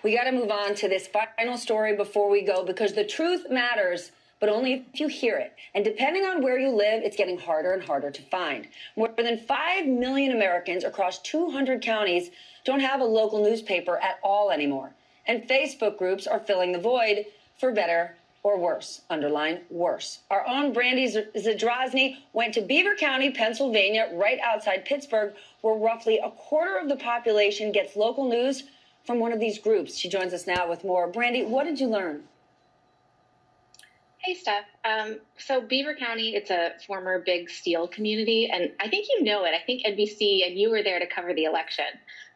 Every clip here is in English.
We got to move on to this final story before we go, because the truth matters, but only if you hear it. And depending on where you live, it's getting harder and harder to find. More than 5 million Americans across 200 counties don't have a local newspaper at all anymore. And Facebook groups are filling the void, for better or worse. Underline worse. Our own Brandy Zadrozny went to Beaver County, Pennsylvania, right outside Pittsburgh, where roughly a quarter of the population gets local news from one of these groups. She joins us now with more. Brandy, what did you learn? Hey, Steph. So Beaver County, it's a former big steel community, and I think you know it. I think NBC and you were there to cover the election.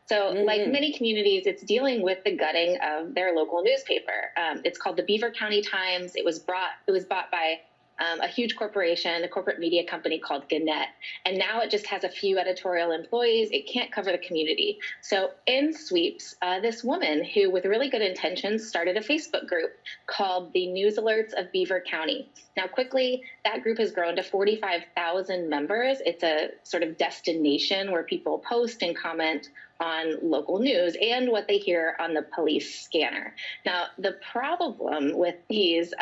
So like many communities, it's dealing with the gutting of their local newspaper. It's called the Beaver County Times. It was bought by a huge corporation, a corporate media company called Gannett. And now it just has a few editorial employees. It can't cover the community. So in sweeps, this woman who, with really good intentions, started a Facebook group called the News Alerts of Beaver County. Now, quickly, that group has grown to 45,000 members. It's a sort of destination where people post and comment on local news and what they hear on the police scanner. Now, the problem with these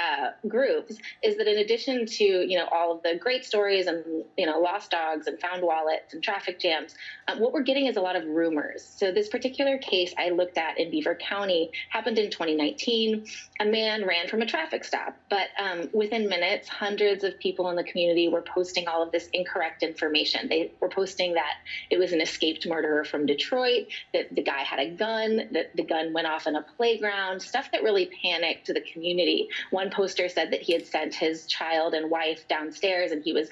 groups is that in addition to, all of the great stories and, lost dogs and found wallets and traffic jams, what we're getting is a lot of rumors. So this particular case I looked at in Beaver County happened in 2019. A man ran from a traffic stop, but within minutes, hundreds of people in the community were posting all of this incorrect information. They were posting that it was an escaped murderer from Detroit, that the guy had a gun, that the gun went off in a playground, stuff that really panicked the community. One poster said that he had sent his child and wife downstairs and he was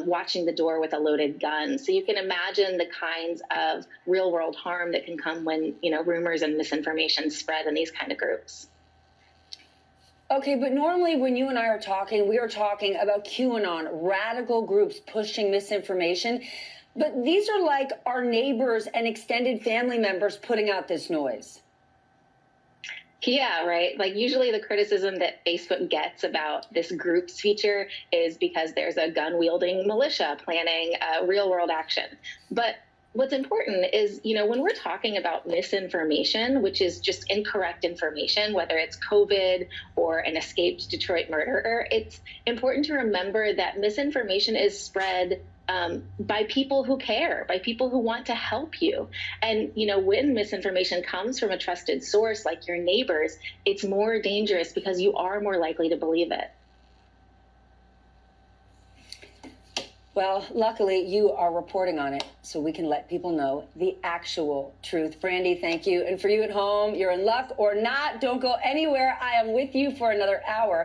watching the door with a loaded gun. So you can imagine the kinds of real world harm that can come when, rumors and misinformation spread in these kind of groups. Okay, but normally when you and I are talking, we are talking about QAnon, radical groups pushing misinformation. But these are like our neighbors and extended family members putting out this noise. Yeah, right. Like usually the criticism that Facebook gets about this groups feature is because there's a gun-wielding militia planning real-world action. But what's important is, when we're talking about misinformation, which is just incorrect information, whether it's COVID or an escaped Detroit murderer, it's important to remember that misinformation is spread by people who care, by people who want to help you. And, when misinformation comes from a trusted source like your neighbors, it's more dangerous because you are more likely to believe it. Well, luckily you are reporting on it so we can let people know the actual truth. Brandy, thank you. And for you at home, you're in luck or not, don't go anywhere. I am with you for another hour.